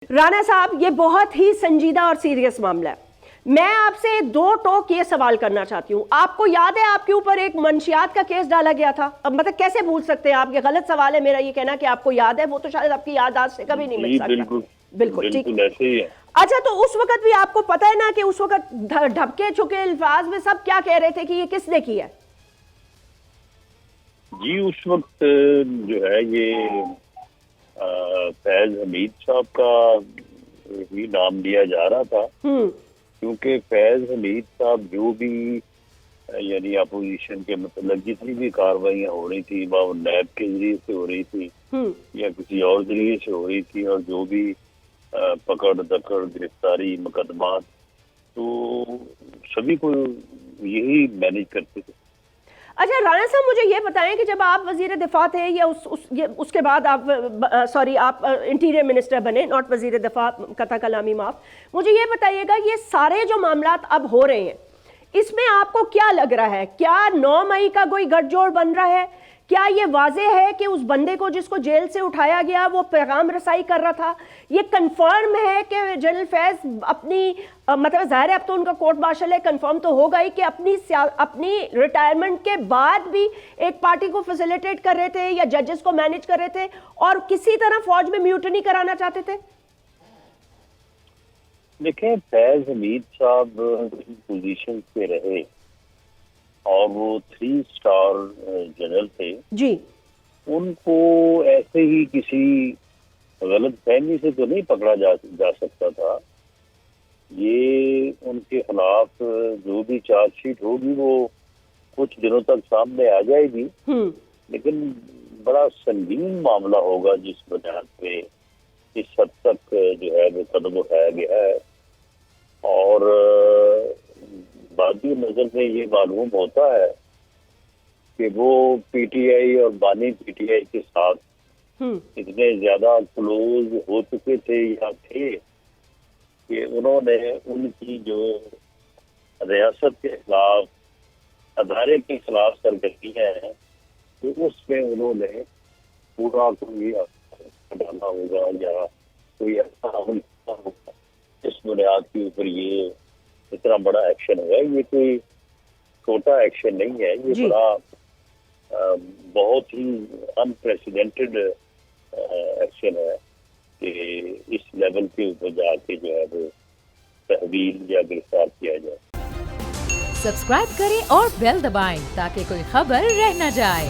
رانا صاحب یہ بہت ہی سنجیدہ اور سیریس معاملہ ہے. میں آپ سے دو ٹوک یہ سوال کرنا چاہتی ہوں. آپ کو یاد ہے آپ کے اوپر ایک منشیات کا کیس ڈالا گیا تھا؟ اب مطلب کیسے بھول سکتے ہیں آپ؟ یہ غلط سوال ہے میرا یہ کہنا کہ آپ کو یاد ہے. وہ تو شاید آپ کی یاد آج سے کبھی نہیں مل سکتا. بالکل ٹھیک ایسے ہی ہے. اچھا تو اس وقت بھی آپ کو پتہ ہے نا کہ اس وقت ڈھبکے چھکے الفاظ میں سب کیا کہہ رہے تھے کہ یہ کس نے کی ہے؟ جی اس وقت جو ہے یہ فیض حمید صاحب کا ہی نام لیا جا رہا تھا، کیونکہ فیض حمید صاحب جو بھی یعنی اپوزیشن کے متعلق جتنی بھی کاروائیاں ہو رہی تھی وہ نیب کے ذریعے سے ہو رہی تھی یا کسی اور ذریعے سے ہو رہی تھی، اور جو بھی پکڑ دکڑ گرفتاری مقدمات تو سبھی کو یہی مینیج کرتے تھے. اچھا رانا صاحب مجھے یہ بتائیں کہ جب آپ وزیر دفاع تھے یا اس کے بعد آپ انٹیریئر منسٹر بنے، ناٹ وزیر دفاع، قطع کلامی معاف، مجھے یہ بتائیے گا یہ سارے جو معاملات اب ہو رہے ہیں اس میں آپ کو کیا لگ رہا ہے؟ کیا 9 مئی کا کوئی گٹھ جوڑ بن رہا ہے؟ کیا یہ واضح ہے کہ اس بندے کو جس کو جیل سے اٹھایا گیا وہ پیغام رسائی کر رہا تھا؟ یہ کنفرم ہے کہ جنرل فیض اپنی مطلب ظاہر ہے اب تو ان کا کورٹ مارشل ہے، کنفرم تو ہوگا ہی کہ اپنی ریٹائرمنٹ کے بعد بھی ایک پارٹی کو فیسیلیٹیٹ کر رہے تھے یا ججز کو مینیج کر رہے تھے اور کسی طرح فوج میں میوٹنی کرانا چاہتے تھے؟ دیکھیں فیض حمید صاحب پوزیشن پہ رہے اور وہ 3 اسٹار جنرل تھے جی. ان کو ایسے ہی کسی غلط فہمی سے تو نہیں پکڑا جا سکتا تھا. یہ ان کے خلاف جو بھی چارج شیٹ ہوگی وہ کچھ دنوں تک سامنے آ جائے گی، لیکن بڑا سنگین معاملہ ہوگا جس بنیاد پہ اس حد تک جو ہے وہ قدم اٹھایا گیا ہے. اور بادی نظر میں یہ معلوم ہوتا ہے کہ وہ پی ٹی آئی اور بانی پی ٹی آئی کے ساتھ اتنے زیادہ کلوز ہو چکے تھے یا تھے کہ انہوں نے ان کی جو ریاست کے خلاف ادارے کے خلاف سرگرمیاں ہیں تو اس میں انہوں نے پورا کوئی ڈالا ہوگا یا کوئی ایسا عمل کیا ہوگا اس بنیاد کے اوپر یہ اتنا بڑا ایکشن ہوا ہے. یہ کوئی چھوٹا ایکشن نہیں ہے، یہ بڑا بہت ہی انپریسیڈنٹڈ ایکشن ہے کہ اس لیول کے اوپر جا کے جو ہے وہ تحویل یا گرفتار کیا جائے. سبسکرائب کریں اور بیل دبائیں تاکہ کوئی خبر رہ نہ جائے.